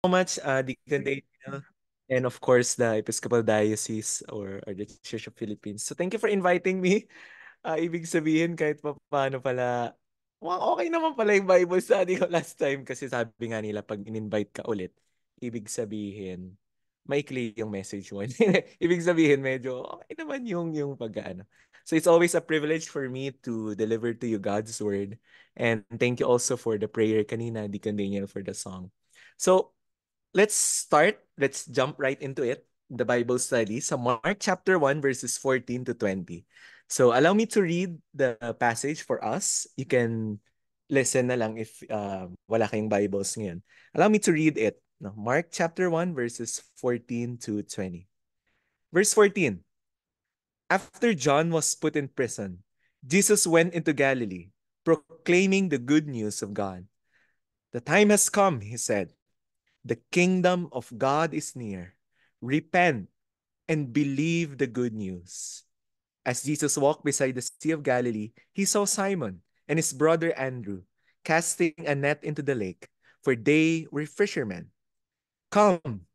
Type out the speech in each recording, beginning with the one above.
much, Deacon Daniel, and of course the Episcopal Diocese or the Church of Philippines. So thank you for inviting me. Ibig sabihin kahit pa paano pala, okay naman pala yung Bible study ko last time kasi sabi nga nila pag in-invite ka ulit, ibig sabihin maikli yung message mo. Ibig sabihin medyo okay naman yung pag-ano. So it's always a privilege for me to deliver to you God's word. And thank you also for the prayer kanina, Deacon Daniel, for the song. So let's start. Let's jump right into it. The Bible study sa Mark chapter 1 verses 14 to 20. So allow me to read the passage for us. You can listen na lang if wala kayong Bibles ngayon. Allow me to read it. No, Mark chapter 1 verses 14 to 20. Verse 14. After John was put in prison, Jesus went into Galilee, proclaiming the good news of God. The time has come, he said. The kingdom of God is near. Repent and believe the good news. As Jesus walked beside the Sea of Galilee, he saw Simon and his brother Andrew casting a net into the lake, for they were fishermen. Come,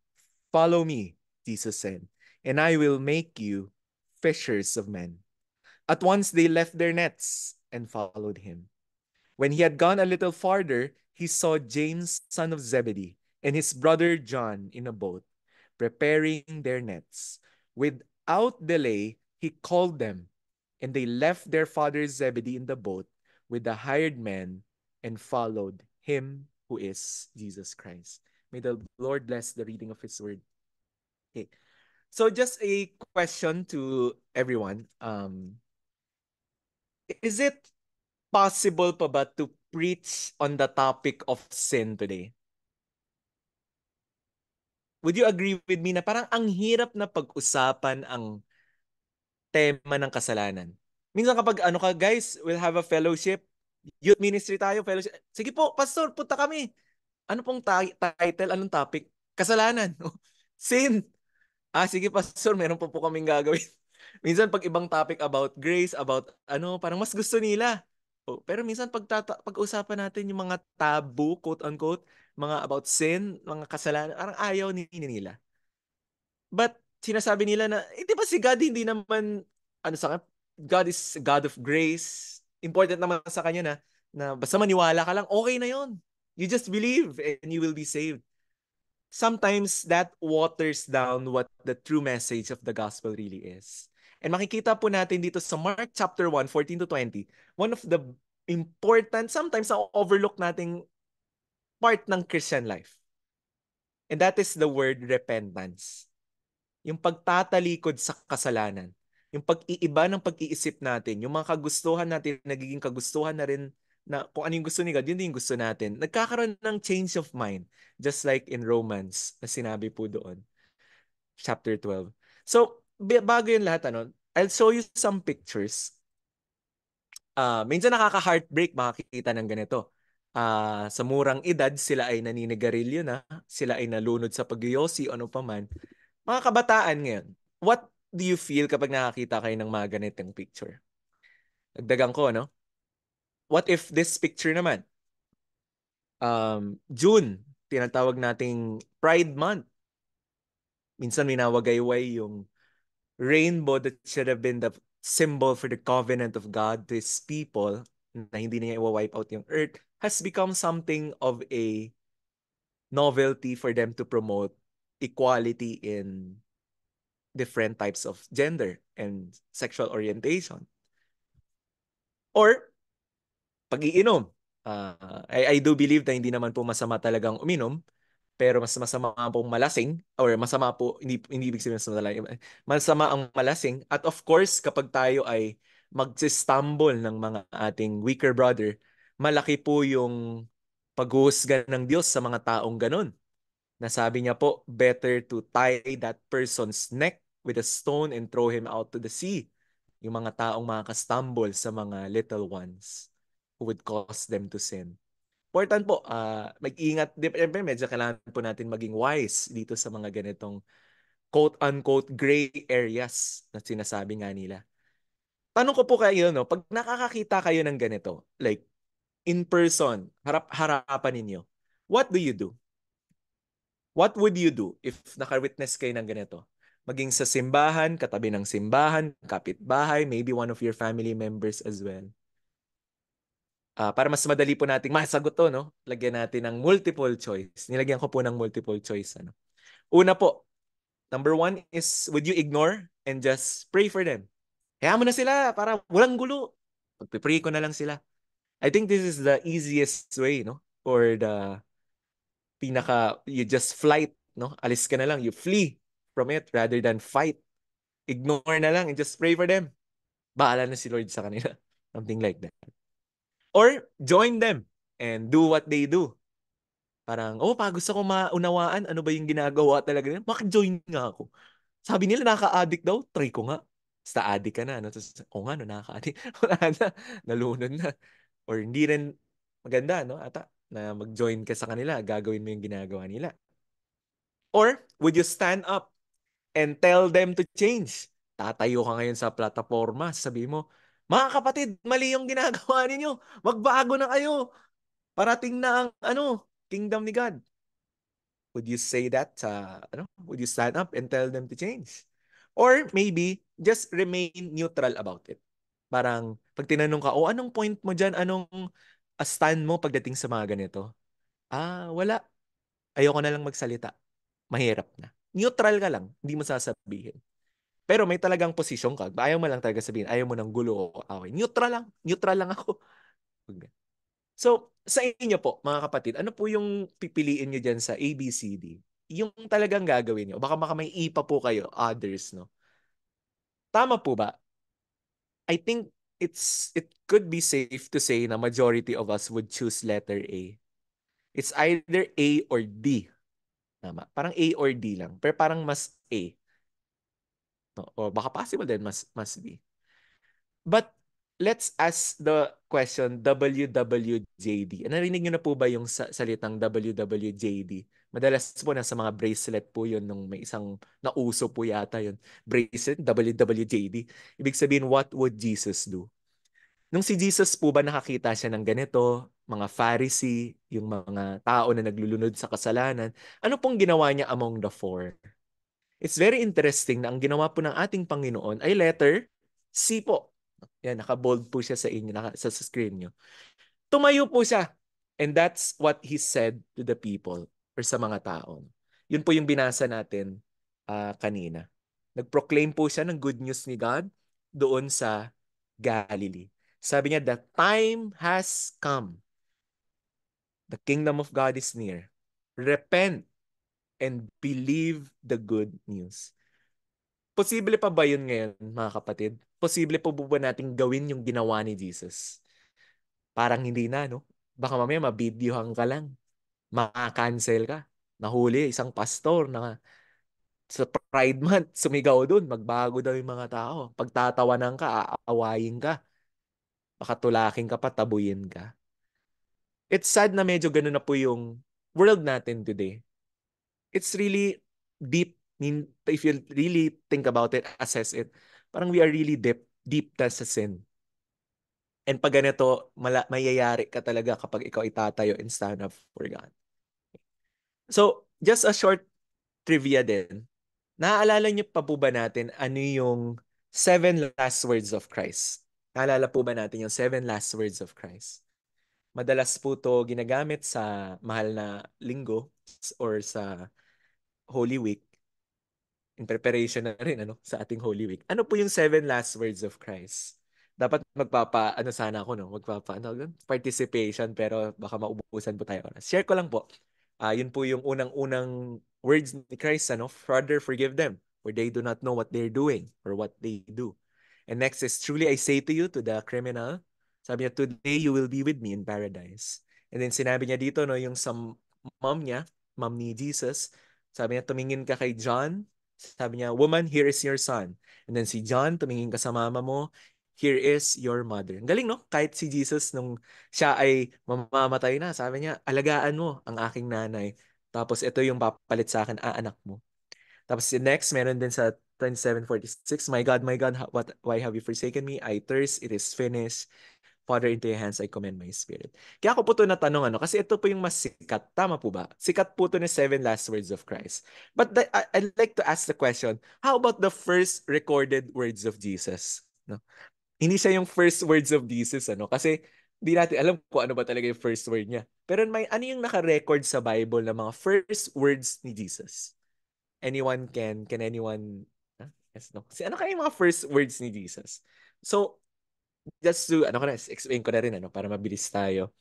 follow me, Jesus said, and I will make you fishers of men. At once they left their nets and followed him. When he had gone a little farther, he saw James, son of Zebedee, and his brother John in a boat, preparing their nets. Without delay, he called them, and they left their father Zebedee in the boat with the hired men and followed him who is Jesus Christ. May the Lord bless the reading of his word. Okay. So just a question to everyone. Is it possible pa ba to preach on the topic of sin today? Would you agree with me na parang ang hirap na pag-usapan ang tema ng kasalanan? Minsan kapag ano ka, guys, we'll have a fellowship, youth ministry tayo, fellowship. Sige po, pastor, punta kami. Ano pong title? Anong topic? Kasalanan. Sin. Sige pastor, meron po kaming gagawin. Minsan pag ibang topic about grace, about ano, parang mas gusto nila. Pero minsan pag-usapan natin yung mga taboo, quote unquote, mga about sin, mga kasalanan, parang ayaw nila. But sinasabi nila na, di ba si God hindi naman, ano sa kanya, God is God of grace. Important naman sa kanya na basta maniwala ka lang, okay na yon. You just believe and you will be saved. Sometimes that waters down what the true message of the gospel really is. And makikita po natin dito sa Mark chapter 1, 14 to 20, one of the important, sometimes na overlook nating part ng Christian life. And that is the word repentance. Yung pagtatalikod sa kasalanan. Yung pag-iiba ng pag-iisip natin. Yung mga kagustuhan natin, nagiging kagustuhan na rin na kung ano yung gusto ni God, yun din yung gusto natin. Nagkakaroon ng change of mind. Just like in Romans na sinabi po doon. Chapter 12. So, bago yung lahat, I'll show you some pictures. Minsan nakaka-heartbreak makakita ng ganito. Sa murang edad, sila ay naninigarilyo na, sila ay nalunod sa pagyoyosi o ano paman. Mga kabataan ngayon, what do you feel kapag nakakita kayo ng mga ganitong picture? Dagdagan ko, no? What if this picture naman? June, tinatawag nating Pride Month. Minsan minawagayway yung rainbow that should have been the symbol for the covenant of God to His people na hindi niya i-wipe out yung earth has become something of a novelty for them to promote equality in different types of gender and sexual orientation. Or pag-iinom. I do believe na hindi naman po masama talagang uminom, pero mas masama pong malasing, or masama po, hindi ibig sabihin masama ang malasing. At of course, kapag tayo ay magsistumble ng mga ating weaker brother, malaki po yung paghuhusga ng Diyos sa mga taong ganun. Nasabi niya po, better to tie that person's neck with a stone and throw him out to the sea. Yung mga taong makakastumble sa mga little ones who would cause them to sin. Important po, mag-ingat. Medyo kailangan po natin maging wise dito sa mga ganitong quote-unquote gray areas na sinasabi nga nila. Tanong ko po kayo, no, pag nakakakita kayo ng ganito, like in person, harap-harapan ninyo, what do you do? What would you do if naka-witness kayo ng ganito? Maging sa simbahan, katabi ng simbahan, kapitbahay, maybe one of your family members as well. Para mas madali po nating masagot to, no? Lagyan natin ng multiple choice. Nilagyan ko po ng multiple choice. Ano? Una po, number one is, would you ignore and just pray for them? Kaya mo na sila para walang gulo. Pagpipray ko na lang sila. I think this is the easiest way, no? Or the you just flight, no? Alis ka na lang, you flee from it rather than fight. Ignore na lang and just pray for them. Bahala na si Lord sa kanila. Something like that. Or join them and do what they do. Parang, gusto ko maunawaan ano ba yung ginagawa talaga nila. Maki-join nga ako. Sabi nila nakaka-addict daw. Try ko nga. Basta addict ka na. Ano? Tapos, nga, no, nakaka-addict. Wala na. Nalunod na. Or hindi rin maganda, no? Ata, na mag-join ka sa kanila. Gagawin mo yung ginagawa nila. Or, would you stand up and tell them to change? Tatayo ka ngayon sa plataforma. Sabi mo, mga kapatid, mali yung ginagawa ninyo. Magbago na kayo. Parating na ang, kingdom ni God. Would you say that would you stand up and tell them to change? Or maybe just remain neutral about it. Parang pag tinanong ka, anong point mo dyan? Anong stand mo pagdating sa mga ganito? Wala. Ayoko na lang magsalita. Mahirap na. Neutral ka lang. Hindi mo sasabihin. Pero may talagang posisyon ka. Ayaw mo lang talaga sabihin. Ayaw mo ng gulo o away. Neutral lang. Neutral lang ako. So, sa inyo po, mga kapatid, ano po yung pipiliin nyo dyan sa ABCD? Yung talagang gagawin nyo. Baka may ipa po kayo, others, no? Tama po ba? I think it could be safe to say na majority of us would choose letter A. It's either A or D. Tama. Parang A or D lang. Pero parang mas A. No? O baka possible din mas B. But let's ask the question WWJD. Narinig niyo na po ba yung salitang WWJD? Madalas po nasa mga bracelet po yun nung may isang nauso po yata yun. Bracelet, WWJD. Ibig sabihin, what would Jesus do? Nung si Jesus po ba nakakita siya ng ganito, mga Pharisee, yung mga tao na naglulunod sa kasalanan, ano pong ginawa niya among the four? It's very interesting na ang ginawa po ng ating Panginoon ay letter C po. Yan, naka-bold po siya sa inyo, sa screen nyo. Tumayo po siya. And that's what he said to the people or sa mga tao. Yun po yung binasa natin kanina. Nag-proclaim po siya ng good news ni God doon sa Galilee. Sabi niya, the time has come. The kingdom of God is near. Repent and believe the good news. Posible pa ba yun ngayon, mga kapatid? Posible po ba natin gawin yung ginawa ni Jesus? Parang hindi na, no? Baka mamaya mabidyohan ka lang. Maka-cancel ka. Nahuli isang pastor na sa Pride Month, sumigaw dun. Magbago daw yung mga tao. Pagtatawanan ka, aawayin ka. Baka tulakin ka pa, tabuyin ka. It's sad na medyo ganun na po yung world natin today. It's really deep. If you really think about it, assess it, parang we are really deep na sa sin. And pag ganito, mayayari ka talaga kapag ikaw itatayo and stand up for God. So, just a short trivia din. Naaalala niyo pa po ba natin ano yung seven last words of Christ? Naalala po ba natin yung seven last words of Christ? Madalas po to ginagamit sa mahal na linggo or sa Holy Week. In preparation na rin sa ating Holy Week. Ano po yung seven last words of Christ? Dapat sana ako, no? Participation, pero baka maubusan po tayo oras. Share ko lang po. Yun po yung unang-unang words ni Christ, Father, forgive them, for they do not know what they're doing or what they do. And next is, truly I say to you, to the criminal, sabi niya, today you will be with me in paradise. And then sinabi niya dito, no, yung sa mom niya, mom ni Jesus, sabi niya, tumingin ka kay John. Sabi niya, woman, here is your son. And then si John, tumingin ka sa mama mo, here is your mother. Ang galing, no? Kahit si Jesus, nung siya ay mamamatay na, sabi niya, alagaan mo ang aking nanay. Tapos ito yung papalit sa akin, anak mo. Tapos next, meron din sa 27:46, my God, why have you forsaken me? I thirst, it is finished. Father, into your hands I commend my spirit. Kaya ako po ito natanong, kasi ito po yung mas sikat. Tama po ba? Sikat po ito ni Seven Last Words of Christ. But I'd like to ask the question, how about the first recorded words of Jesus? No? Hindi siya yung first words of Jesus, Kasi di natin alam kung ano ba talaga yung first word niya. Pero ano yung naka-record sa Bible ng mga first words ni Jesus? Can anyone, yes, no? Ano kaya yung mga first words ni Jesus? So, just to, explain ko na rin, para mabilis tayo.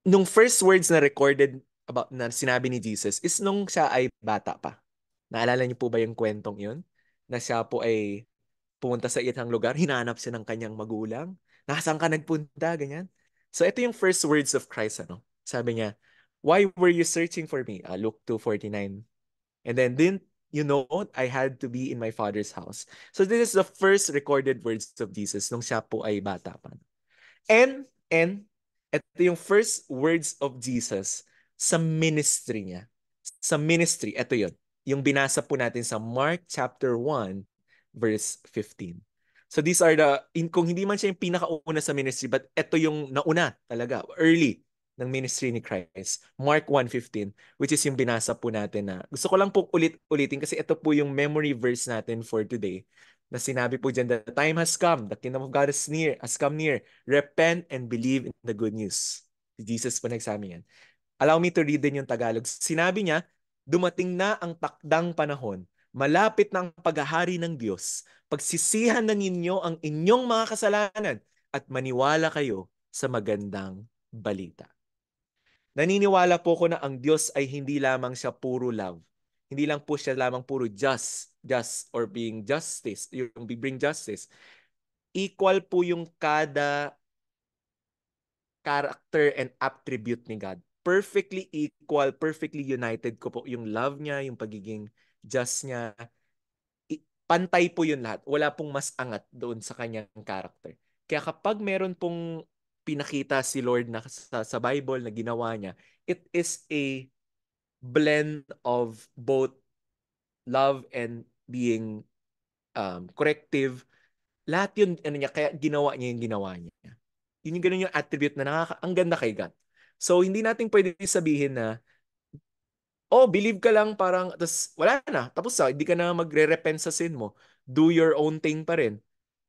Nung first words na recorded about na sinabi ni Jesus is nung siya ay bata pa. Naalala niyo po ba yung kwentong yun? Na siya po ay pumunta sa itang lugar, hinanap siya ng kanyang magulang. Nasaan ka nagpunta? Ganyan. So ito yung first words of Christ. Sabi niya, why were you searching for me? Luke 2:49. And then, didn't you know I had to be in my father's house? So this is the first recorded words of Jesus nung siya po ay bata pa. And ito yung first words of Jesus sa ministry niya. Sa ministry, ito yun. Yung binasa po natin sa Mark chapter 1, verse 15. So these are kung hindi man siya yung pinakauna sa ministry, but ito yung nauna talaga, early ng ministry ni Christ. Mark 1:15, which is yung binasa po natin na. Gusto ko lang po ulitin kasi ito po yung memory verse natin for today. Na sinabi po dyan, the time has come, the kingdom of God has come near. Repent and believe in the good news. Jesus po nagsabi yan. Allow me to read din yung Tagalog. Sinabi niya, dumating na ang takdang panahon. Malapit na ang paghahari ng Diyos. Pagsisihan na ninyo ang inyong mga kasalanan at maniwala kayo sa magandang balita. Naniniwala po ko na ang Diyos ay hindi lamang siya puro love. Hindi lang po siya lamang puro just or being justice, yung bring justice. Equal po yung kada character and attribute ni God. Perfectly equal, perfectly united ko po yung love niya, yung pagiging just niya. Pantay po yun lahat. Wala pong mas angat doon sa kanyang character. Kaya kapag meron pong pinakita si Lord na sa Bible na ginawa niya, it is a blend of both love and being corrective. Lahat yun, niya, kaya ginawa niya yung ginawa niya. Yun yung ganun yung attribute na ang ganda kay God. So, hindi natin pwede sabihin na, oh, believe ka lang parang, tapos wala na, tapos hindi ka na magre-repent sa sin mo. Do your own thing pa rin.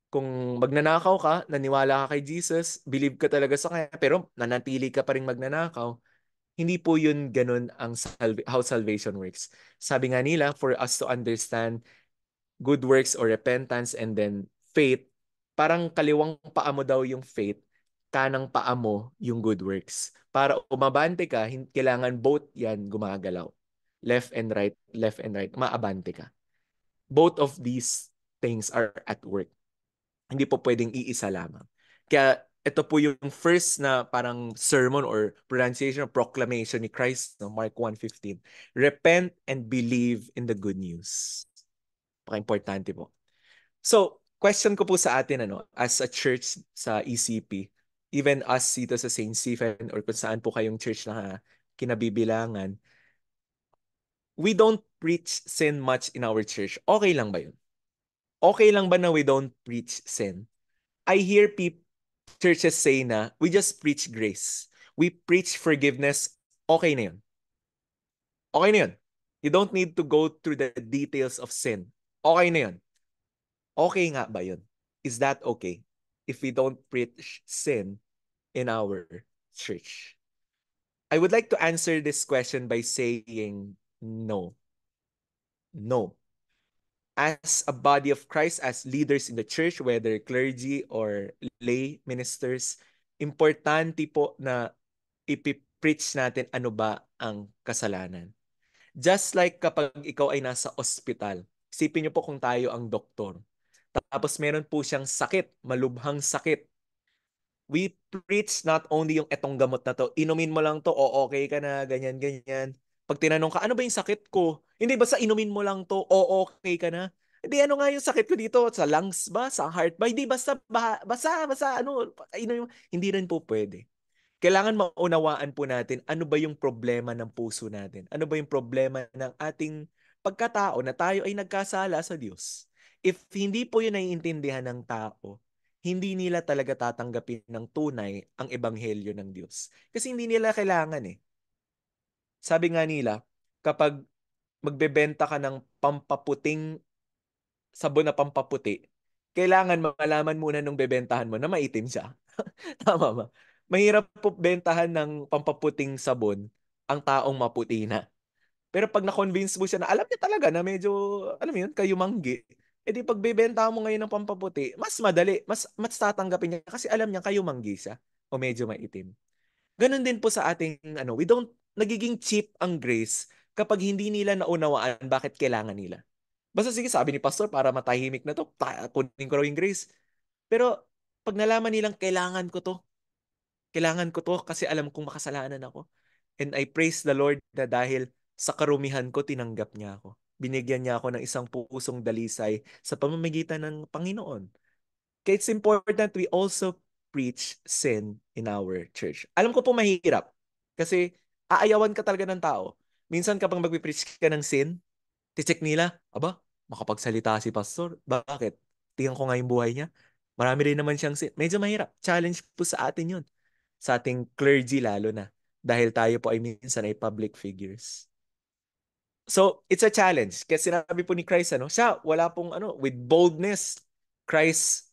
Kung magnanakaw ka, naniwala ka kay Jesus, believe ka talaga sa kanya, pero nanatili ka pa rin magnanakaw, hindi po yun ganun ang how salvation works. Sabi nga nila, for us to understand good works or repentance and then faith, parang kaliwang paa mo daw yung faith, kanang paa mo yung good works. Para umabante ka, kailangan both yan gumagalaw. Left and right, maabante ka. Both of these things are at work. Hindi po pwedeng iisa lamang. Kaya ito po yung first na parang sermon or pronunciation or proclamation ni Christ, no? Mark 1:15. Repent and believe in the good news. Paka-importante po. So, question ko po sa atin, as a church sa ECP, even us dito sa St. Stephen or kung saan po kayong church na kinabibilangan, we don't preach sin much in our church. Okay lang ba yun? Okay lang ba na we don't preach sin? I hear churches say na, we just preach grace. We preach forgiveness. Okay na yun. Okay na yun. You don't need to go through the details of sin. Okay na yun. Okay nga ba yun? Is that okay? If we don't preach sin in our church? I would like to answer this question by saying no. No. As a body of Christ, as leaders in the church, whether clergy or lay ministers, importante po na ipipreach natin ano ba ang kasalanan. Just like kapag ikaw ay nasa ospital, isipin niyo po kung tayo ang doktor. Tapos meron po siyang sakit, malubhang sakit. We preach not only yung etong gamot na to, inumin mo lang to, o okay ka na, ganyan, ganyan. Pag tinanong ka, ano ba yung sakit ko? Hindi, basta inumin mo lang to, o okay ka na. Hindi, ano nga yung sakit ko dito? Sa lungs ba? Sa heart ba? Hindi, basta, basta, ano, hindi rin po pwede. Kailangan maunawaan po natin ano ba yung problema ng puso natin. Ano ba yung problema ng ating pagkatao na tayo ay nagkasala sa Diyos. If hindi po yun naiintindihan ng tao, hindi nila talaga tatanggapin ng tunay ang ebanghelyo ng Diyos. Kasi hindi nila kailangan eh. Sabi nga nila, kapag magbebenta ka ng pampaputing sabon na pampaputi, kailangan malaman muna nung bebentahan mo na maitim siya. Tama ba? Mahirap po bentahan ng pampaputing sabon ang taong maputi na. Pero pag na-convince mo siya na alam niya talaga na medyo, alam mo yun, kayumanggi, edi pag bebenta mo ngayon ng pampaputi, mas madali, mas tatanggapin niya kasi alam niya kayumanggi siya o medyo maitim. Ganon din po sa ating, we don't, nagiging cheap ang grace kapag hindi nila naunawaan bakit kailangan nila. Basta sige, sabi ni pastor, para matahimik na to, kunin ko raw yung grace. Pero pag nalaman nilang kailangan ko to kasi alam kong makasalanan ako. And I praise the Lord na dahil sa karumihan ko, tinanggap niya ako. Binigyan niya ako ng isang pusong dalisay sa pamamagitan ng Panginoon. Kaya it's important we also preach sin in our church. Alam ko po mahirap kasi aayawan ka talaga ng tao. Minsan kapag magpipreach ka ng sin, check nila, aba, makapagsalita si pastor. Bakit? Tingnan ko nga yung buhay niya. Marami rin naman siyang sin. Medyo mahirap. Challenge po sa atin yun. Sa ating clergy lalo na. Dahil tayo po ay minsan ay public figures. So, it's a challenge. Kasi sinabi po ni Christ, siya, wala pong, with boldness, Christ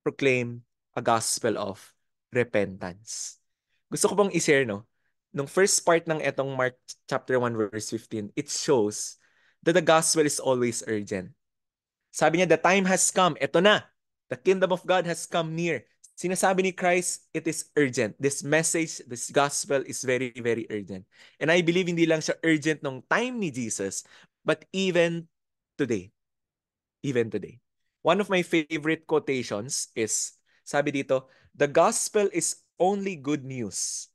proclaim a gospel of repentance. Gusto ko pong i-share, no? Nung first part ng etong Mark chapter 1 verse 15, it shows that the gospel is always urgent. Sabi niya, the time has come. Ito na. The kingdom of God has come near. Sinasabi ni Christ, it is urgent. This message, this gospel is very, very urgent. And I believe hindi lang siya urgent nung time ni Jesus, but even today. Even today. One of my favorite quotations is, sabi dito, the gospel is only good news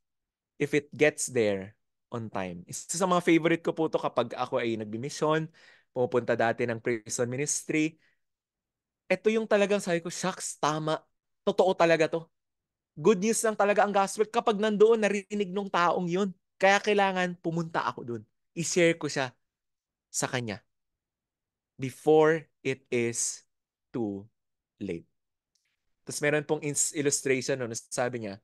if it gets there on time. Isa sa mga favorite ko po to kapag ako ay nagbimisyon, pupunta dati ng prison ministry. Ito yung talagang sabi ko, shucks, tama. Totoo talaga to. Good news lang talaga ang gospel kapag nandoon narinig ng taong yun. Kaya kailangan pumunta ako dun. I-share ko siya sa kanya before it is too late. Tapos meron pong illustration, no, sabi niya,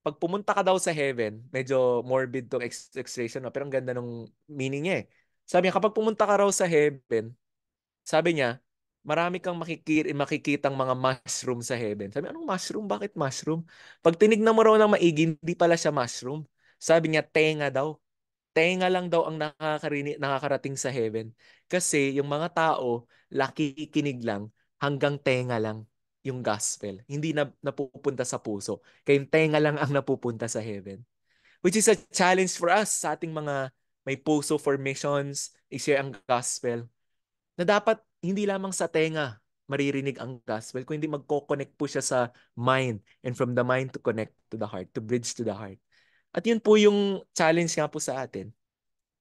pag pumunta ka daw sa heaven, medyo morbid tong illustration, no, pero ang ganda ng meaning niya eh. Sabi niya, kapag pumunta ka raw sa heaven, sabi niya, marami kang makikitang mga mushroom sa heaven. Sabi, anong mushroom? Bakit mushroom? Pag tinignan mo raw ng maigi, hindi pala siya mushroom. Sabi niya, tenga daw. Tenga lang daw ang nakakarating sa heaven. Kasi yung mga tao, lakikinig lang, hanggang tenga lang yung gospel. Hindi na napupunta sa puso. Kaya yung tenga lang ang napupunta sa heaven. Which is a challenge for us sa ating mga may puso for missions, i-share ang gospel na dapat hindi lamang sa tenga maririnig ang gospel, kundi magko-connect po siya sa mind and from the mind to connect to the heart, to bridge to the heart. At yun po yung challenge nga po sa atin,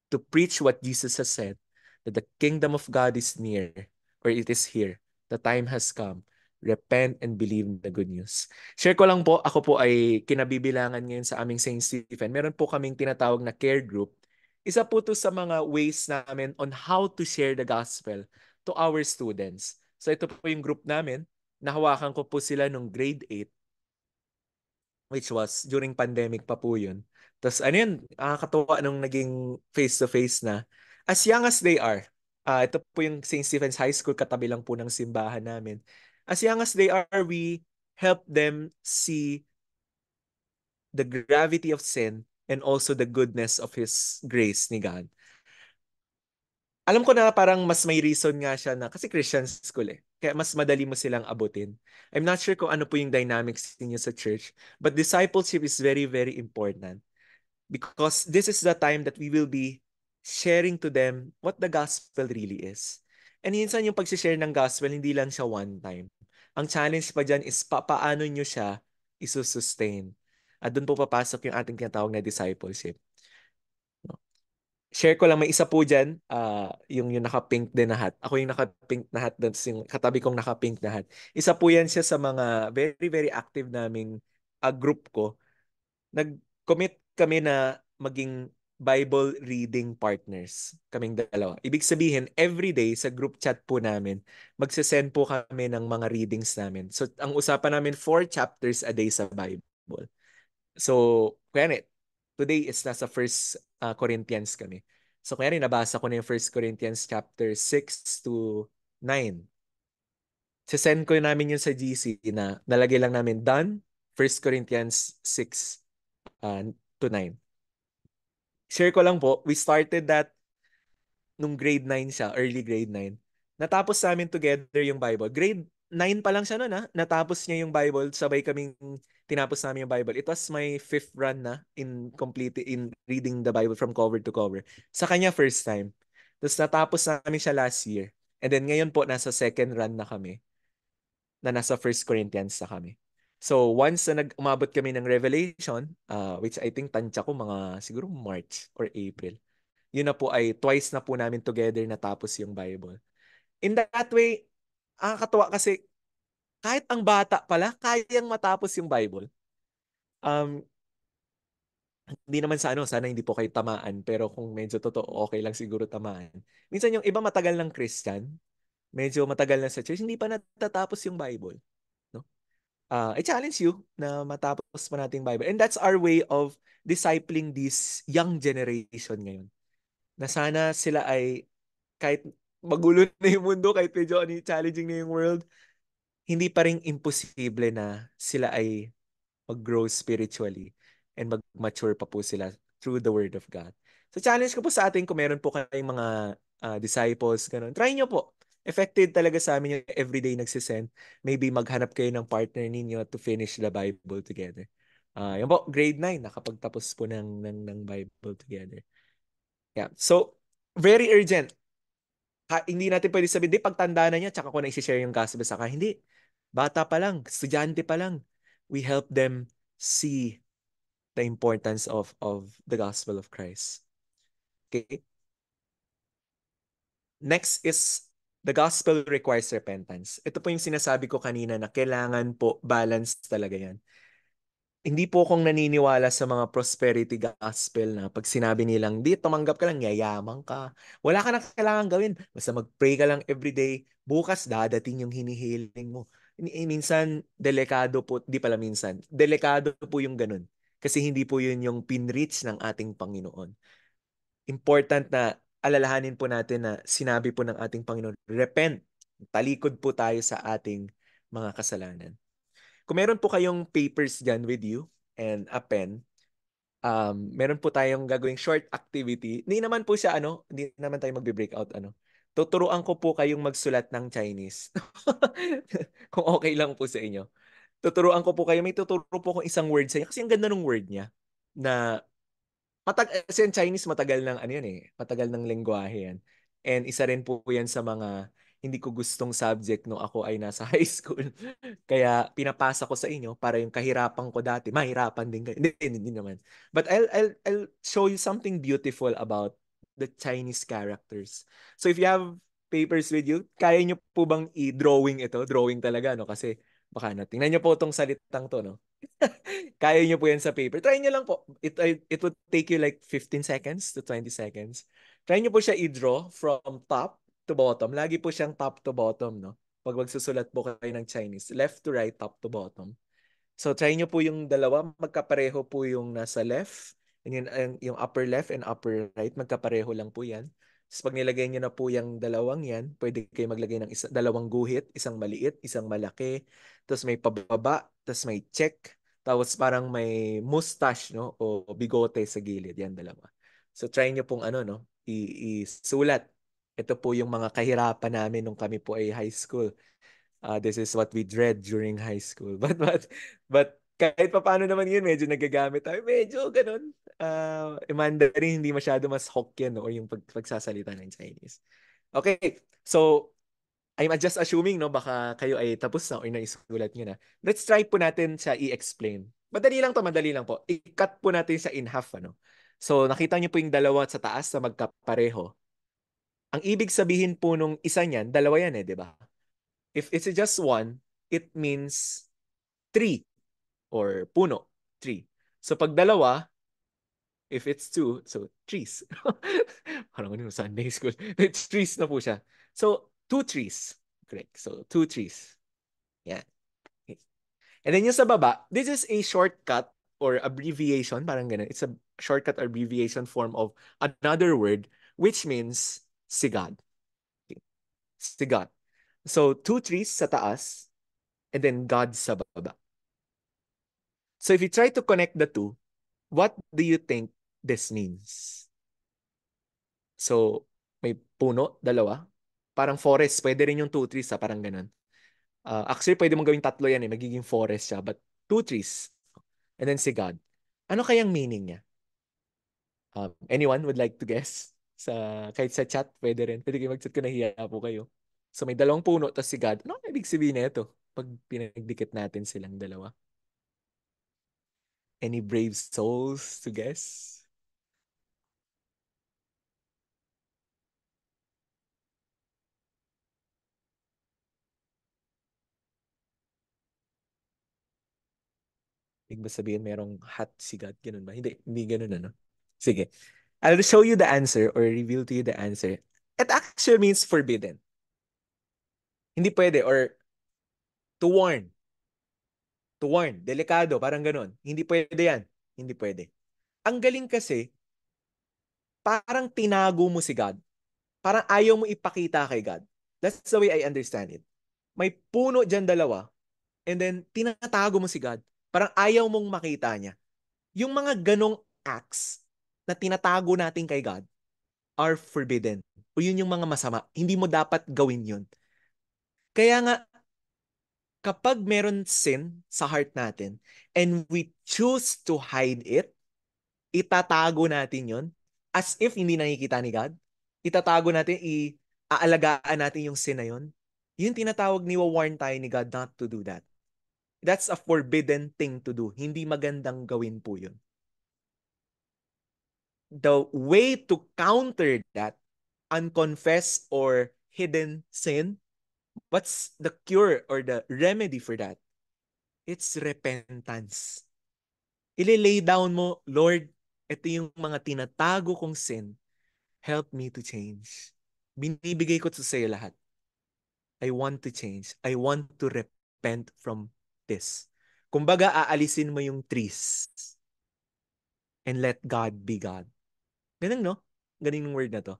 to preach what Jesus has said, that the kingdom of God is near, or it is here. The time has come. Repent and believe in the good news. Share ko lang po, ako po ay kinabibilangan ngayon sa aming St. Stephen. Meron po kaming tinatawag na care group. Isa po to sa mga ways namin on how to share the gospel to our students. So ito po yung group namin. Nahawakan ko po sila nung grade 8, which was during pandemic pa po yun. Tapos ano yun, nakakatuwa nung naging face-to-face na. As young as they are, ito po yung St. Stephen's High School, katabi lang po ng simbahan namin. As young as they are, we help them see the gravity of sin and also the goodness of His grace ni God. Alam ko na parang mas may reason nga siya na kasi Christian school eh. Kaya mas madali mo silang abutin. I'm not sure kung ano po yung dynamics niyo sa church, but discipleship is very, very important because this is the time that we will be sharing to them what the gospel really is. And minsan yung pag-share ng gospel, hindi lang siya one time. Ang challenge pa dyan is paano nyo siya isusustain. At doon po papasok yung ating tinatawag na discipleship. Share ko lang, may isa po dyan, yung naka-pink din na hat. Ako yung naka-pink na hat, that's yung katabi kong naka-pink na hat. Isa po yan siya sa mga very, very active naming group ko. Nag-commit kami na maging Bible reading partners, kaming dalawa. Ibig sabihin, every day sa group chat po namin, magsasend po kami ng mga readings namin. So, ang usapan namin, 4 chapters a day sa Bible. So, kaya today is nasa First Corinthians kami. So, kaya nabasa ko na yung First Corinthians chapter 6 to 9. Send ko namin yun sa GC na nalagay lang namin done, First Corinthians 6 to 9. Share ko lang po, we started that nung grade 9 siya, early grade 9. Natapos namin together yung Bible. Grade 9 pa lang siya noon, ha. Natapos niya yung Bible, sabay kaming tinapos namin yung Bible. It was my 5th run na in reading the Bible from cover to cover. Sa kanya first time. Tapos natapos namin siya last year. And then ngayon po nasa second run na kami, na nasa First Corinthians na kami. So once na umabot kami ng Revelation, which I think tansya ko mga siguro March or April, yun na po ay twice na po namin together natapos yung Bible. In that way, nakakatuwa kasi kahit ang bata pala, kayang matapos yung Bible. Um, hindi naman sa ano, sana hindi po kayo tamaan, pero kung medyo totoo, okay lang siguro tamaan. Minsan yung iba matagal ng Christian, medyo matagal na sa church, hindi pa natatapos yung Bible. No? I challenge you na matapos pa natin yung Bible. And that's our way of discipling this young generation ngayon. Na sana sila ay kahit magulo na yung mundo, kahit medyo challenging na yung world, hindi pa rin imposible na sila ay mag-grow spiritually and mag-mature pa po sila through the Word of God. So challenge ko po sa atin kung meron po kayong mga disciples, ganun. Try nyo po. Effective talaga sa amin yung everyday nagsisend. Maybe maghanap kayo ng partner ninyo to finish the Bible together. Yan po, grade 9, nakapagtapos po ng Bible together. Yeah. So, very urgent. Hindi natin pwede sabihin, di pagtanda na niya, tsaka ko na i-share yung gospel sa kanya. Hindi. Bata pa lang, estudyante pa lang. We help them see the importance of the gospel of Christ. Okay? Next is the gospel requires repentance. Ito po yung sinasabi ko kanina na kailangan po balance talaga yan. Hindi po akong naniniwala sa mga prosperity gospel na pag sinabi nilang, di, tumanggap ka lang, yayaman ka. Wala ka na kailangan gawin. Basta mag-pray ka lang everyday. Bukas, dadating yung hinihiling mo. Minsan, delikado po, di pala minsan, delikado po yung ganun. Kasi hindi po yun yung pinreach ng ating Panginoon. Important na alalahanin po natin na sinabi po ng ating Panginoon, repent. Talikod po tayo sa ating mga kasalanan. Kung meron po kayong papers dyan with you and a pen, meron po tayong gagawing short activity. Hindi naman po siya hindi naman tayo magbe-breakout Tuturuan ko po kayong magsulat ng Chinese. Kung okay lang po sa inyo. Tuturuan ko po kayo. May tuturo po kong isang word sa inyo. Kasi ang ganda ng word niya. Na kasi yung Chinese matagal ng ano yan matagal ng lengguwahe yan. And isa rin po yan sa mga hindi ko gustong subject nung ako ay nasa high school. Kaya pinapasa ko sa inyo para yung kahirapan ko dati, mahirapan din kayo. Hindi naman. But I'll show you something beautiful about the Chinese characters. So if you have papers with you, kaya nyo po bang i-drawing ito? Drawing talaga, no? Kasi baka tingnan nyo po itong salitang to, no? Kaya nyo po yan sa paper. Try nyo lang po. It would take you like 15 seconds to 20 seconds. Try nyo po siya i-draw from top to bottom. Lagi po siyang top to bottom, no? Pag magsusulat po kayo ng Chinese, left to right, top to bottom. So try nyo po yung dalawa, magkapareho po yung nasa left, yung upper left and upper right, magkapareho lang po yan. Tapos pag nilagay nyo na po yung dalawang yan, pwede kayo maglagay ng dalawang guhit, isang maliit, isang malaki, tapos may pababa, tapos may check, tapos parang may mustache, no? O bigote sa gilid, yan dalawa. So try nyo pong no? Isulat. Ito po yung mga kahirapan namin nung kami po ay high school. This is what we dread during high school. But kahit pa paano naman yun, medyo nagagamit tayo. Medyo ganun. Mandarin, hindi masyado mas Hokkien, no? Or yung pagsasalita ng Chinese. Okay, so I'm just assuming, no, baka kayo ay tapos na or naisulat nyo na. Let's try po natin siya i-explain. Madali lang to, madali lang po. I-cut po natin siya in half, ano. So, nakita nyo po yung dalawa sa taas na magkapareho. Ang ibig sabihin po nung isa niyan, dalawa yan di ba? If it's just one, it means tree or puno, tree. So pag dalawa, If it's two, so trees. Parang ano, Sunday school. It's trees na po siya. So, two trees. Correct. So, two trees. Yeah. And then yung sa baba, this is a shortcut or abbreviation, parang ganun. It's a shortcut or abbreviation form of another word, which means sigad. Okay. Sigad. So, two trees sa taas, and then God sa baba. So, if you try to connect the two, what do you think this means? So, may puno, dalawa. Parang forest, pwede rin yung two trees, parang ganun. Actually, pwede mong gawing tatlo yan magiging forest siya. But two trees, and then si God. Ano kayang meaning niya? Anyone would like to guess? Kahit sa chat, pwede rin. Pwede kayo mag-chat kung nahiya po kayo. So may dalawang puno, tapos si God. Ano ang ibig sabihin na ito? Pag pinagdikit natin silang dalawa. Any brave souls to guess? Ibig ba sabihin merong hot si God? Ganun ba? Hindi ganun ano. Sige. I'll show you the answer or reveal to you the answer. It actually means forbidden. Hindi pwede or to warn. To warn. Delikado. Parang ganun. Hindi pwede yan. Hindi pwede. Ang galing kasi, parang tinago mo si God. Parang ayaw mo ipakita kay God. That's the way I understand it. May puno dyan dalawa, and then tinatago mo si God. Parang ayaw mong makita niya. Yung mga ganong acts na tinatago natin kay God are forbidden. O yun yung mga masama. Hindi mo dapat gawin yun. Kaya nga, kapag meron sin sa heart natin and we choose to hide it, itatago natin yun as if hindi nakikita ni God. Itatago natin, aalagaan natin yung sin na yun. Yung tinatawag ni warn tayo ni God not to do that. That's a forbidden thing to do. Hindi magandang gawin po yun. The way to counter that unconfessed or hidden sin, what's the cure or the remedy for that? It's repentance. Ililay down mo, Lord, ito yung mga tinatago kong sin. Help me to change. Binibigay ko to sa'yo lahat. I want to change. I want to repent from this. Kumbaga, aalisin mo yung trees and let God be God. Ganun, no? Ganun yung word na to.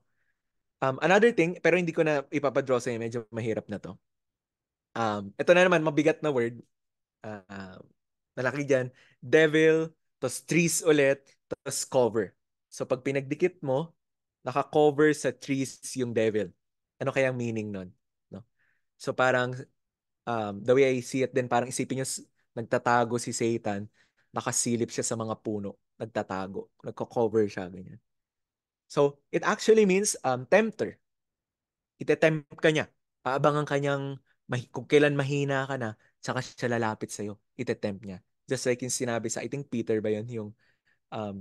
Another thing, pero hindi ko na ipapadraw sa'yo, medyo mahirap na to. Ito na naman, mabigat na word. Uh, Malaki dyan. Devil, tapos trees ulit, tapos cover. So pag pinagdikit mo, naka-cover sa trees yung devil. Ano kayang meaning nun? No? So parang, the way I see it din, parang isipin nyo, nagtatago si Satan, nakasilip siya sa mga puno, nagtatago, nagko-cover siya, ganyan. So, it actually means tempter. Itetempt ka niya. Aabangan ka niyang kung kailan mahina ka na, saka siya lalapit sa'yo. Itetempt niya. Just like yung sinabi sa, I think Peter ba yun, yung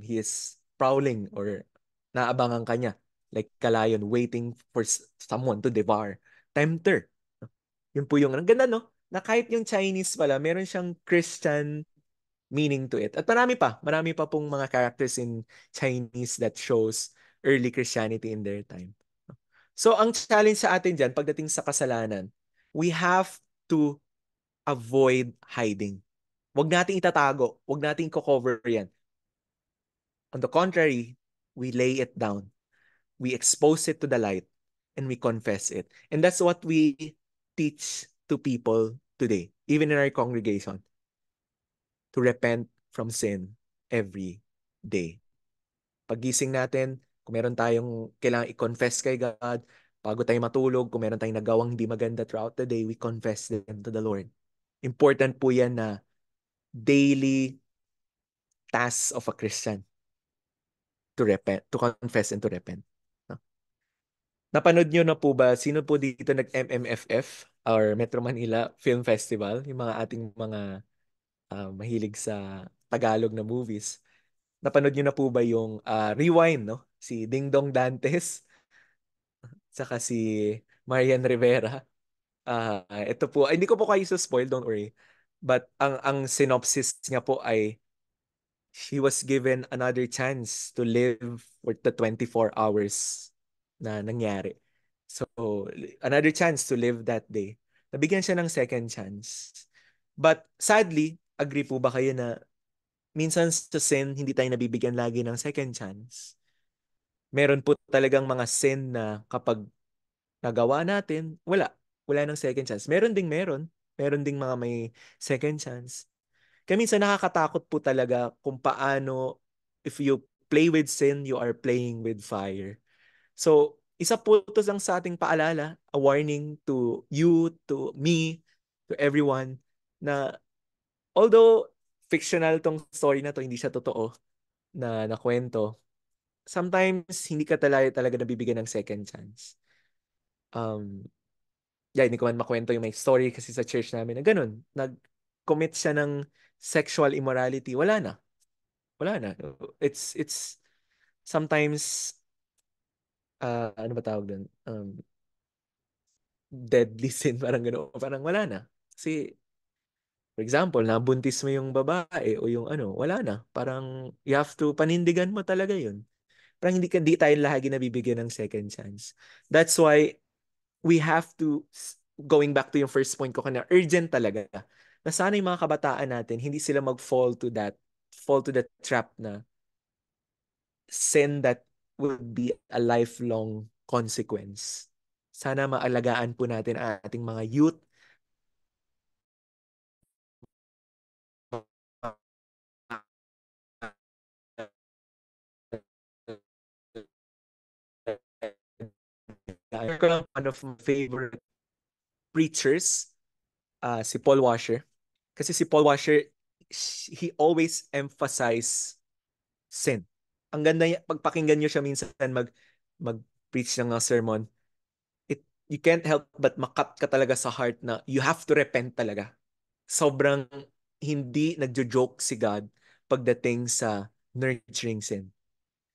he is prowling or naabangan ka niya. Like kalayon, waiting for someone to devour. Tempter. Yun po yung, ang ganda no? Na kahit yung Chinese pala, meron siyang Christian meaning to it. At marami pa pong mga characters in Chinese that shows early Christianity in their time. So, ang challenge sa atin dyan, pagdating sa kasalanan, we have to avoid hiding. Huwag nating itatago. Huwag nating cover yan. On the contrary, we lay it down. We expose it to the light and we confess it. And that's what we teach to people today, even in our congregation, to repent from sin every day. Pagising natin, kung meron tayong kailangan i-confess kay God, bago tayo matulog, kung meron tayong nagawang hindi maganda throughout the day, we confess them to the Lord. Important po yan na daily task of a Christian to repent, to confess and to repent. No? Napanood nyo na po ba, sino po dito nag-MMFF or Metro Manila Film Festival? Yung mga ating mga mahilig sa Tagalog na movies. Napanood nyo na po ba yung Rewind, no? Si Ding Dong Dantes, saka si Marian Rivera. Ito po, hindi ko po kayo sa spoil, don't worry. But ang synopsis niya po ay he was given another chance to live for the 24 hours na nangyari. So, another chance to live that day. Nabigyan siya ng second chance. But sadly, agree po ba kayo na minsan sa sin, hindi tayo nabibigyan lagi ng second chance? Meron po talagang mga sin na kapag nagawa natin, wala. Wala ng second chance. Meron ding meron. Meron ding mga may second chance. Kaya minsan nakakatakot po talaga kung paano if you play with sin, you are playing with fire. So, isa po ito lang sa ating paalala, a warning to you, to me, to everyone, na although fictional tong story na to, hindi siya totoo na nakwento, sometimes hindi ka talaga nabibigyan ng second chance. Yeah, hindi ko man makwento yung may story kasi sa church namin na ganun. Nag-commit siya ng sexual immorality. Wala na. Wala na. It's sometimes, ano ba tawag doon? Deadly sin, parang gano'n. Parang wala na. Kasi, for example, nabuntis mo yung babae o yung ano, wala na. Parang you have to, panindigan mo talaga yun. Parang hindi tayo lagi nabibigyan ng second chance. That's why we have to, going back to yung first point ko kanina, urgent talaga. Na sana yung mga kabataan natin, hindi sila fall to that trap na sin that would be a lifelong consequence. Sana maalagaan po natin ang ating mga youth. One of my favorite preachers, si Paul Washer. Kasi si Paul Washer, he always emphasize sin. Ang ganda niya, pagpakinggan niyo siya minsan mag-preach ng sermon, you can't help but makat ka talaga sa heart na you have to repent talaga. Sobrang hindi nagjo-joke si God pagdating sa nurturing sin.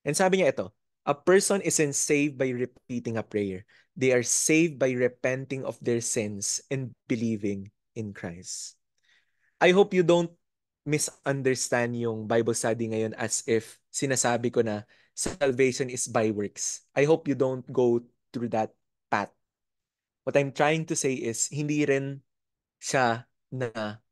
And sabi niya ito, a person isn't saved by repeating a prayer. They are saved by repenting of their sins and believing in Christ. I hope you don't misunderstand yung Bible study ngayon as if sinasabi ko na salvation is by works. I hope you don't go through that path. What I'm trying to say is hindi rin siya na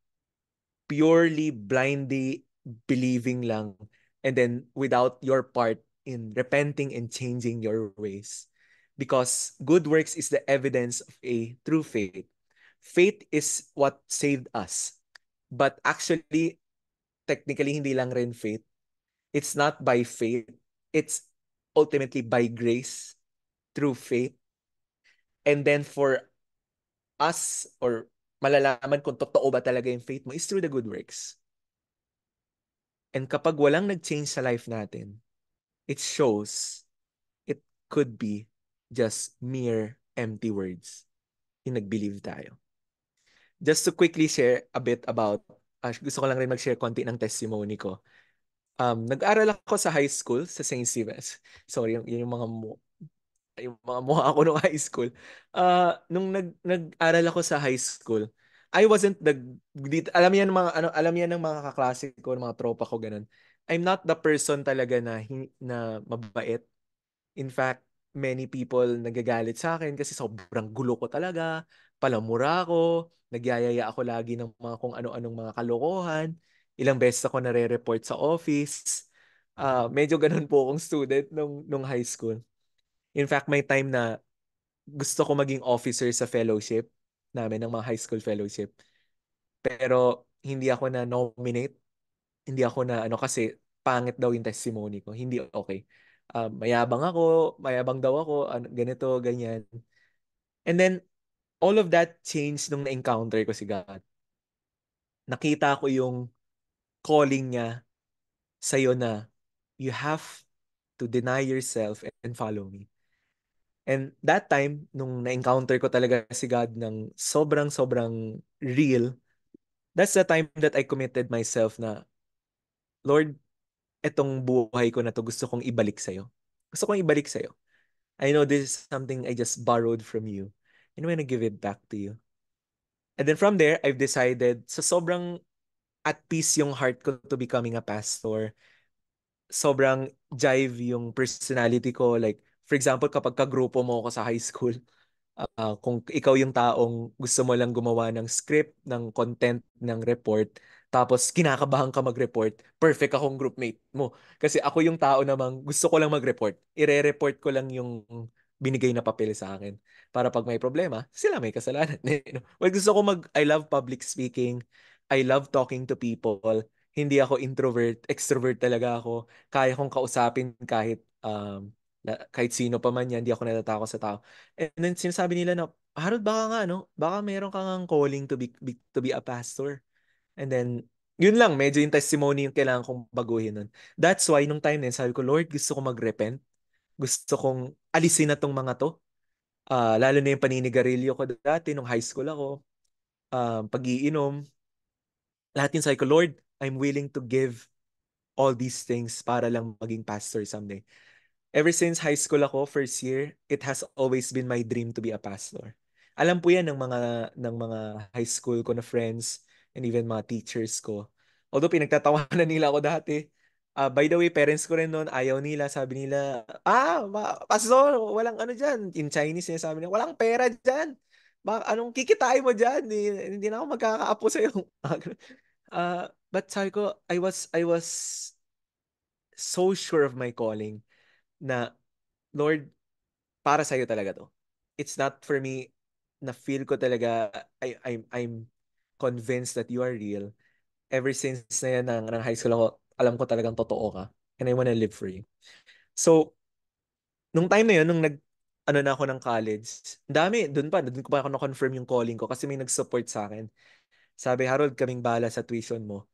purely blindly believing lang and then without your part in repenting and changing your ways. Because good works is the evidence of a true faith. Faith is what saved us. But actually, technically, hindi lang rin faith. It's not by faith. It's ultimately by grace through faith. And then for us, or malalaman kung totoo ba talaga yung faith mo, is through the good works. And kapag walang nag-change sa life natin, it shows it could be just mere empty words yung nag-believe tayo. Just to quickly share a bit about, gusto ko lang rin mag-share konti ng testimony ko. Nag-aral ako sa high school sa St. Stephen's. Sorry, yun yung mga mukha ko nung high school. Nung nag-aral ako sa high school, I wasn't alam yan ng mga alam yan ng mga kaklase ko, ng mga tropa ko ganun. I'm not the person talaga na mabait. In fact, many people nagagalit sa akin kasi sobrang gulo ko talaga, palamura ako, nagyayaya ako lagi ng mga kung ano-anong mga kalokohan. Ilang beses ako nare-report sa office. Medyo ganun po akong student nung high school. In fact, may time na gusto ko maging officer sa fellowship namin, ng mga high school fellowship. Pero hindi ako na nominate. Hindi ako na ano kasi pangit daw yung testimony ko. Hindi okay. Mayabang daw ako, ganito, ganyan. And then, all of that changed nung na-encounter ko si God. Nakita ko yung calling niya sa'yo na you have to deny yourself and follow me. And that time, nung na-encounter ko talaga si God ng sobrang real, that's the time that I committed myself na, Lord, etong buhay ko na to gusto kong ibalik sa'yo. Gusto kong ibalik sa'yo. I know this is something I just borrowed from you. And I want to give it back to you. And then from there, I've decided, sa sobrang at peace yung heart ko to becoming a pastor. Sobrang jive yung personality ko. Like, for example, kapag kagrupo mo ako sa high school, kung ikaw yung taong gusto mo lang gumawa ng script, ng content, ng report, tapos kinakabahan ka mag-report, perfect akong groupmate mo. Kasi ako yung tao namang gusto ko lang mag-report. Ire-report ko lang yung binigay na papel sa akin. Para pag may problema, sila may kasalanan. Well, gusto ko I love public speaking. I love talking to people. Hindi ako introvert, extrovert talaga ako. Kaya kong kausapin kahit sino pa man yan, hindi ako natatakot sa tao. And then sinasabi nila na, Harold, baka nga, no? Baka meron kang calling to be a pastor. And then, yun lang, medyo yung testimony yung kailangan kong baguhin nun. That's why, nung time na yun, sabi ko, Lord, gusto kong mag-repent. Gusto kong alisin na tong mga to. Lalo na yung paninigarilyo ko dati, nung high school ako, pag-iinom. Lahat yun sabi ko, Lord, I'm willing to give all these things para lang maging pastor someday. Ever since high school ako, first year, it has always been my dream to be a pastor. Alam po yan ng mga high school ko na friends and even mga teachers ko. Although pinagtatawanan nila ako dati. By the way, parents ko rin noon, ayaw nila. Sabi nila, pastor, walang ano dyan. In Chinese, sabi nila, walang pera dyan. Anong kikitain mo dyan? Hindi na ako magkakaapo sa'yo. But sabi ko, I was so sure of my calling na Lord, para sa'yo talaga to. It's not for me na feel ko talaga I'm convinced that you are real. Ever since na yan ng high school ako, alam ko talagang totoo ka. And I wanna live for you. So, nung time na yun, nung ano na ako ng college, ang dami, doon ko pa ako na-confirm yung calling ko kasi may nag-support sa akin. Sabi, Harold, kaming bala sa tuition mo.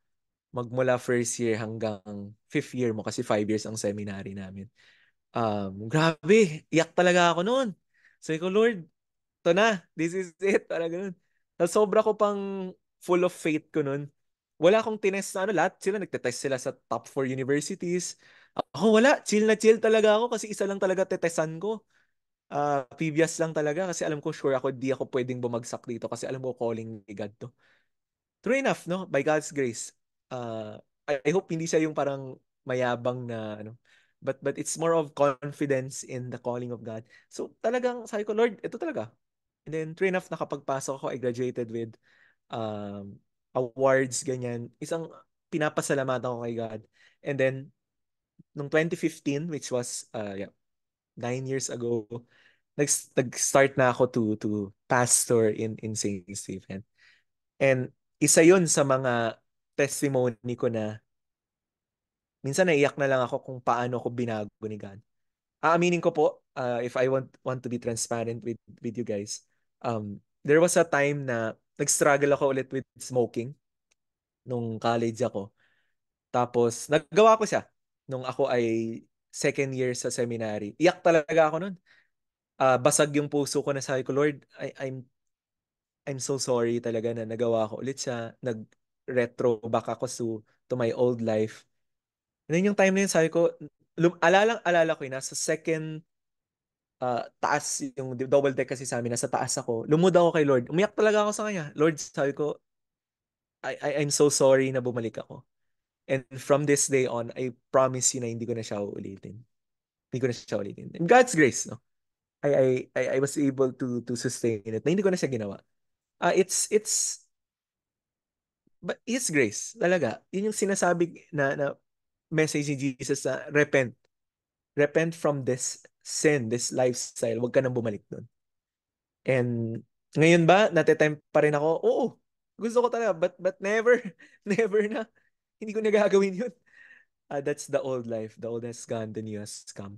Magmula first year hanggang fifth year mo kasi 5 years ang seminary namin. Grabe, iyak talaga ako noon. Sabi ko, Lord, ito na, this is it. Talaga nun. Sobra ko pang full of faith ko nun. Wala akong tinest na ano, lahat sila nagtetest sila sa top 4 universities. Ako wala, chill na chill talaga ako kasi isa lang talaga tetesan ko. Previous lang talaga kasi alam ko sure ako di ako pwedeng bumagsak dito kasi alam ko calling ni God to. True enough, no? By God's grace. I hope hindi siya yung parang mayabang na ano. But it's more of confidence in the calling of God. So talagang sabi ko, Lord, ito talaga. And then true enough, nakapagpasok ako, I graduated with awards, ganyan. Isang pinapasalamatan ko kay God. And then, nung 2015, which was 9 years ago, nag-start na ako to pastor in St. Stephen. And isa yun sa mga testimony ko na minsan naiyak na lang ako kung paano ko binago ni God. Aaminin ko po, if I want to be transparent with you guys, there was a time na nag-struggle ako ulit with smoking nung college ako. Tapos, nagawa ko siya nung ako ay second year sa seminary. Iyak talaga ako nun. Basag yung puso ko na sabi ko, Lord, I'm so sorry talaga na nagawa ko ulit siya. Nag-retro back ako to my old life. And then yung time na yun, sabi ko, alala ko yun, nasa second taas, yung double deck kasi sa amin, nasa taas ako. Lumod ako kay Lord. Umiyak talaga ako sa kanya. Lord, sabi ko, I'm so sorry na bumalik ako. And from this day on, I promise you na hindi ko na siya uulitin. Hindi ko na siya ulitin. In God's grace, no? I was able to sustain it. Na hindi ko na siya ginawa. It's but His grace, talaga. Yun yung sinasabi na message ni Jesus na repent. Repent from this sin, this lifestyle. Huwag ka nang bumalik doon. And ngayon ba, natitempt pa rin ako? Oo, gusto ko talaga. But never, never na. Hindi ko na gagawin yun. That's the old life. The old has gone, the new has come.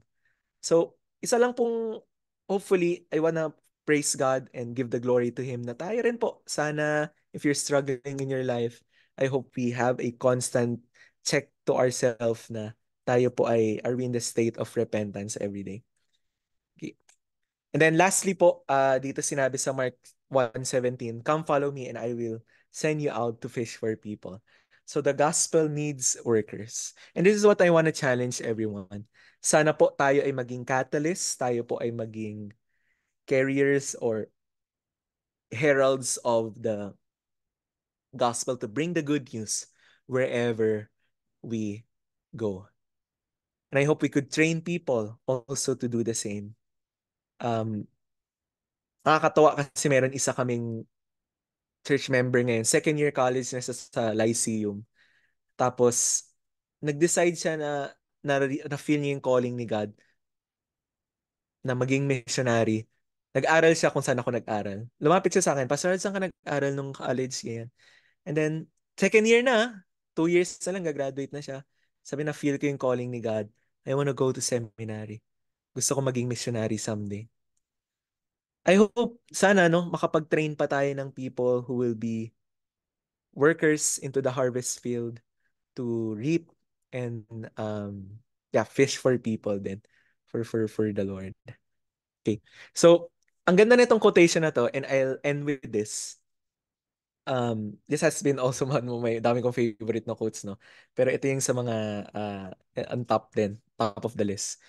So, isa lang pong, hopefully, I wanna praise God and give the glory to Him na tayo rin po. Sana, if you're struggling in your life, I hope we have a constant check to ourselves na tayo po are we in the state of repentance every day. Okay. And then lastly po, dito sinabi sa Mark 1:17, come follow me and I will send you out to fish for people. So the gospel needs workers. And this is what I want to challenge everyone. Sana po tayo ay maging catalyst, tayo po ay maging carriers or heralds of the gospel to bring the good news wherever we go. And I hope we could train people also to do the same. Um, Nakakatawa kasi meron isa kaming church member ngayon. Second year college na sa Lyceum. Tapos, nag-decide siya na feel niya yung calling ni God na maging missionary. Nag-aral siya kung saan ako nag-aral. Lumapit siya sa akin, Pastor, saan ka nag-aral nung college? Ganyan. And then, second year na, 2 years na lang, gagraduate na siya. Sabi na, feel ko yung calling ni God. I wanna go to seminary. Gusto ko maging missionary someday. I hope, sana, no, makapag-train pa tayo ng people who will be workers into the harvest field to reap and yeah, fish for people then for the Lord. Okay. So, ang ganda nitong quotation na to, and I'll end with this. This has been also one of my dami kong favorite na quotes, no? Pero ito yung sa mga on top din, top of the list.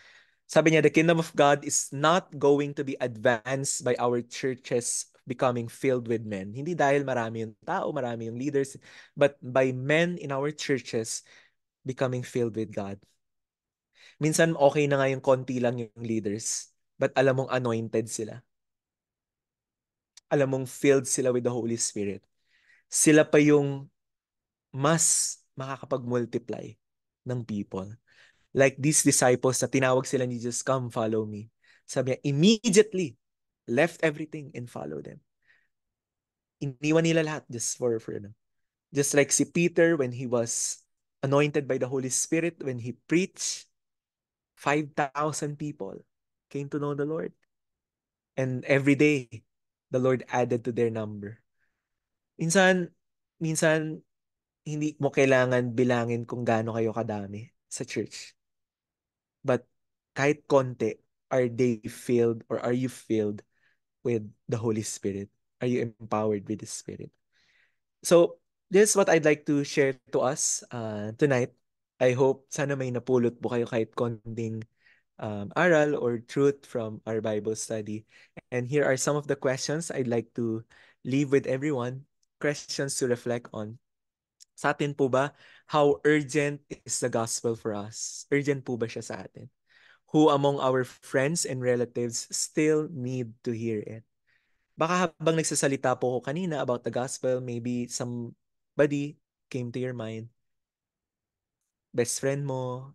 Sabi niya, the kingdom of God is not going to be advanced by our churches becoming filled with men. Hindi dahil marami yung tao, marami yung leaders, but by men in our churches becoming filled with God. Minsan okay na nga yung konti lang yung leaders, but alam mong anointed sila. Alam mong filled sila with the Holy Spirit. Sila pa yung mas makakapag-multiply ng people. Like these disciples na tinawag sila ni Jesus, come follow me. Sabi niya, immediately left everything and follow them. Iniwan nila lahat just for them. Just like si Peter when he was anointed by the Holy Spirit, when he preached, 5,000 people came to know the Lord. And every day, the Lord added to their number. Minsan, hindi mo kailangan bilangin kung gaano kayo kadami sa church. But kahit konti, are they filled or are you filled with the Holy Spirit? Are you empowered with the Spirit? So, this is what I'd like to share to us tonight. I hope sana may napulot po kayo kahit konting aral or truth from our Bible study. And here are some of the questions I'd like to leave with everyone. Questions to reflect on. Sa atin po ba, how urgent is the gospel for us? Urgent po ba siya sa atin? Who among our friends and relatives still need to hear it? Baka habang nagsasalita po ko kanina about the gospel, maybe somebody came to your mind. Best friend mo,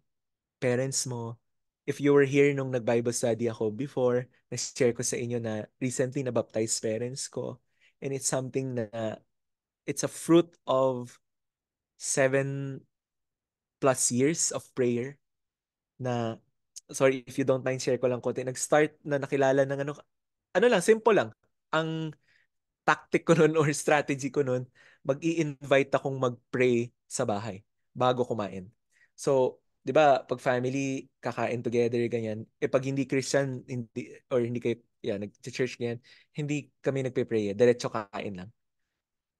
parents mo. If you were here nung nag-Bible study ako before, na-share ko sa inyo na recently na-baptize parents ko. And it's something na, it's a fruit of 7+ years of prayer na, sorry if you don't mind, share ko lang konti. Nag-start na nakilala ng ano lang, simple lang. Ang tactic ko nun or strategy ko nun, mag-i-invite akong mag-pray sa bahay bago kumain. So, 'di ba, pag family kakain together ganyan, pag hindi Christian, hindi or hindi kayo nag-church ganyan, hindi kami nagpe-pray, diretso kakain lang.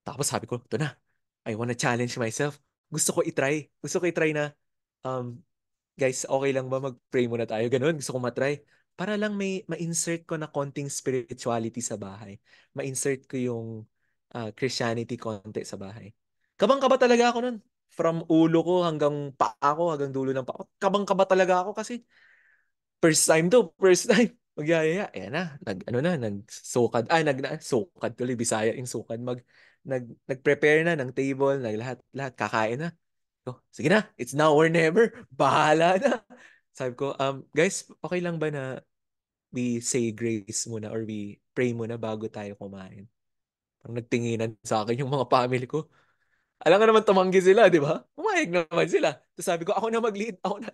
Tapos sabi ko, ito na. I wanna challenge myself. Gusto ko i-try na um guys, okay lang ba mag-pray muna tayo? Ganun, gusto ko matry. Para lang may ma-insert ko na konting spirituality sa bahay. Ma-insert ko yung Christianity konti sa bahay. Kabang-kaba talaga ako nun. From ulo ko hanggang paa ko, hanggang dulo ng paa ko. Kabang-kaba talaga ako kasi first time. Magyayaya. Ayan na, nagsukad. Sukad tuloy, Bisaya yung sukad. Nag-prepare na ng table, lahat kakain na. Oh, sige na, it's now or never. Bahala na. Sabi ko, guys, okay lang ba na we say grace muna or we pray muna bago tayo kumain? Parang nagtinginan sa akin yung mga family ko. Alam nga naman tumanggi sila, di ba? Pumayag naman sila. Tapos sabi ko, ako na mag-lead. Ako na.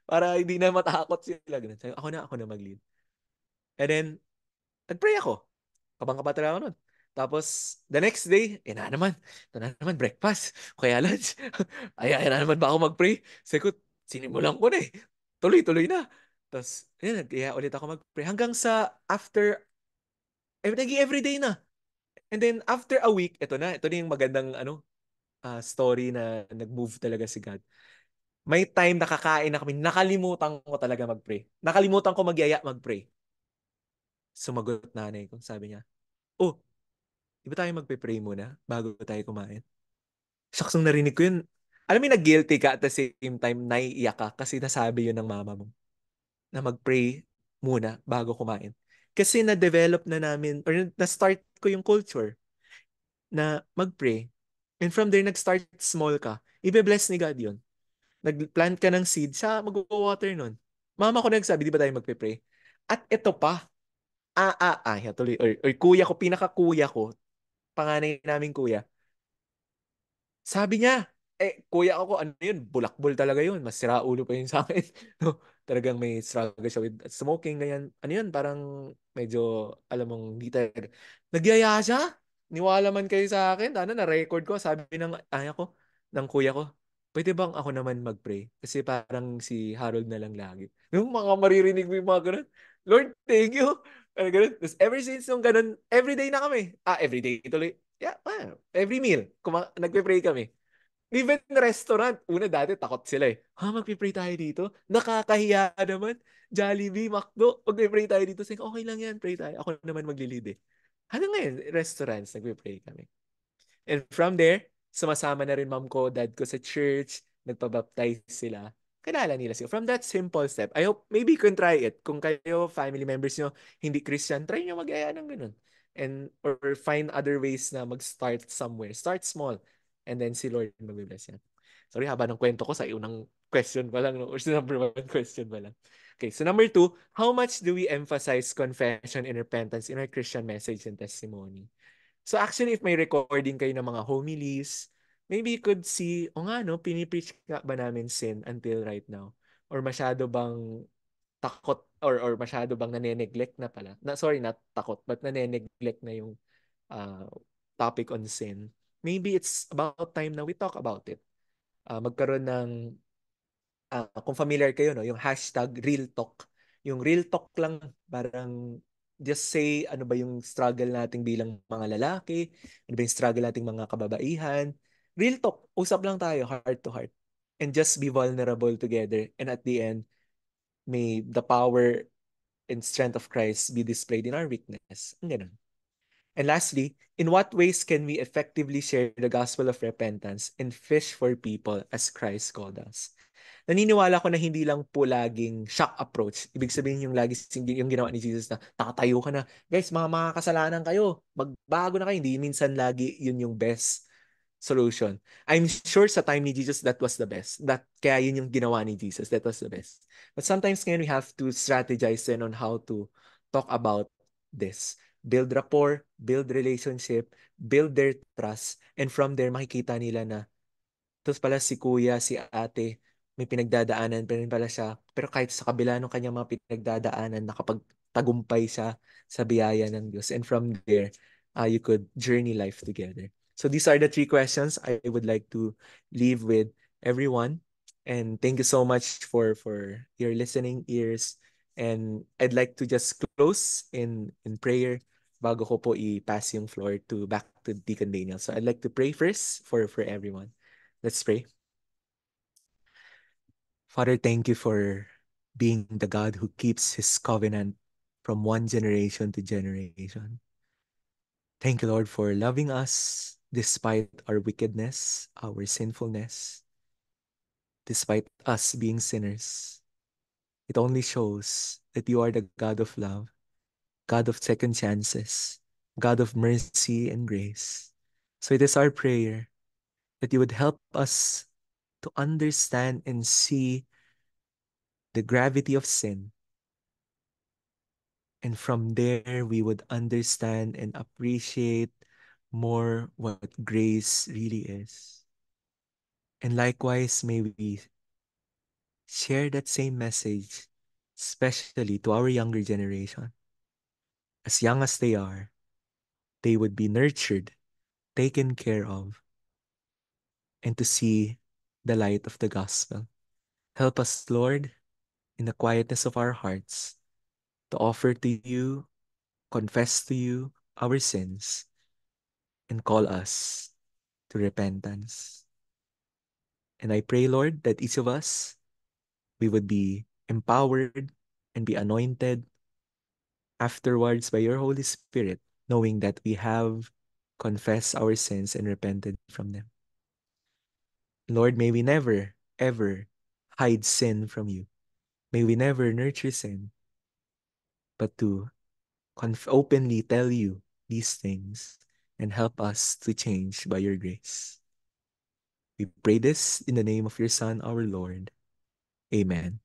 Para hindi na matakot sila. Ganun. Sabi, ako na mag-lead. And then, nag-pray ako. Kabang-kaba talaga ako nun. Tapos, the next day, na naman. Ito na naman, breakfast. Kaya lunch. Ay na naman ba ako mag-pray? Sabi ko, sinimulan ko na eh. Tuloy-tuloy na. Tapos, kaya ulit ako mag-pray. Hanggang sa after, naging everyday na. And then, after a week, ito na yung magandang story na nag-move talaga si God. May time nakakain na kami, nakalimutan ko talaga mag-pray. Nakalimutan ko magyaya mag-pray. Sumagot nanay ko, sabi niya, oh, di ba tayo magpe-pray muna bago tayo kumain? Shucks, nung narinig ko yun, alam mo yung nag-guilty ka at the same time, naiiyak ka kasi nasabi yun ng mama mo na mag-pray muna bago kumain. Kasi na-develop na namin or na-start ko yung culture na mag-pray. And from there, nag-start small ka. Ibe-bless ni God yun. Nag-plant ka ng seed, siya mag-water nun. Mama ko nagsabi, di ba tayo magpe-pray? At ito pa, tuloy, or kuya ko, pinaka-kuya ko, panganay namin kuya, sabi niya, kuya ako, ano yun, bulakbol talaga yun. Mas sira ulo pa yun sa akin. No? Talagang may struggle siya with smoking, ganyan. Ano yun, parang medyo, alam mong, di talaga. Nagyaya siya. Niwala man kayo sa akin. Ano, na-record ko. Sabi ng, ko, ng kuya ko, pwede bang ako naman mag-pray? Kasi parang si Harold na lang lagi. Yung mga maririnig mo yung mga ganun. Lord, thank you. Ano ganun. Tapos ever since nung ganun, everyday na kami. Everyday tuloy. Yeah, every meal, nagpe-pray kami. Even restaurant, una dati takot sila eh. Magpe-pray tayo dito? Nakakahiya naman. Jollibee, McDo, magpe-pray tayo dito. Sige, okay lang yan, pray tayo. Ako naman magli-lead eh. Hanggang ngayon, restaurants, nagpe-pray kami. And from there, sumasama na rin mom ko, dad ko sa church, nagpabaptize sila. Kilala nila sila. From that simple step, I hope maybe you can try it. Kung kayo, family members nyo, hindi Christian, try nyo mag-aya ng ganun. And, or find other ways na mag-start somewhere. Start small. And then si Lord mag-bless yan. Sorry, haba ng kwento ko sa unang question pa lang. No? Or sa number one question pa lang. Okay, so number two, how much do we emphasize confession and repentance in our Christian message and testimony? So actually, if may recording kayo ng mga homilies, maybe you could see, o nga no, pinipreach nga ba namin sin until right now? Or masyado bang takot or masyado bang nane-neglect na pala? Sorry, not takot, but nane-neglect na yung uh, topic on sin. Maybe it's about time na we talk about it. Magkaroon ng kung familiar kayo, no, yung hashtag real talk. Yung real talk lang, parang just say ano ba yung struggle nating bilang mga lalaki, ano ba yung struggle nating mga kababaihan. Real talk, usap lang tayo, heart to heart. And just be vulnerable together. And at the end, may the power and strength of Christ be displayed in our weakness. Ang ganun. And lastly, in what ways can we effectively share the gospel of repentance and fish for people as Christ called us? Naniniwala ko na hindi lang po laging shock approach. Ibig sabihin yung lagi yung ginawa ni Jesus na tatayo ka na. Guys, mga makakasalanan kayo. Magbago na kayo. Hindi minsan lagi yun yung best solution. I'm sure sa time ni Jesus, that was the best. Kaya yun yung ginawa ni Jesus. That was the best. But sometimes ngayon we have to strategize then on how to talk about this. Build rapport, build relationship, build their trust, and from there makikita nila na tapos pala si kuya, si ate, may pinagdadaanan pa rin pala siya. Pero kahit sa kabila ng kanyang mga pinagdadaanan, nakapagtagumpay siya sa biyaya ng Diyos. And from there, you could journey life together. So these are the three questions I would like to leave with everyone. And thank you so much for your listening ears. And I'd like to just close in prayer bago ko po i-pass yung floor back to Deacon Daniel. So I'd like to pray first for everyone. Let's pray. Father, thank you for being the God who keeps his covenant from one generation to generation. Thank you, Lord, for loving us despite our wickedness, our sinfulness, despite us being sinners. It only shows that you are the God of love, God of second chances, God of mercy and grace. So it is our prayer that you would help us to understand and see the gravity of sin. And from there, we would understand and appreciate more what grace really is. And likewise, may we share that same message, especially to our younger generation. As young as they would be nurtured, taken care of, and to see the light of the gospel. Help us, Lord, in the quietness of our hearts, to offer to you, confess to you our sins, and call us to repentance. And I pray, Lord, that each of us, we would be empowered and be anointed afterwards by your Holy Spirit, knowing that we have confessed our sins and repented from them. Lord, may we never, ever hide sin from you. May we never nurture sin, but to openly tell you these things and help us to change by your grace. We pray this in the name of your Son, our Lord. Amen.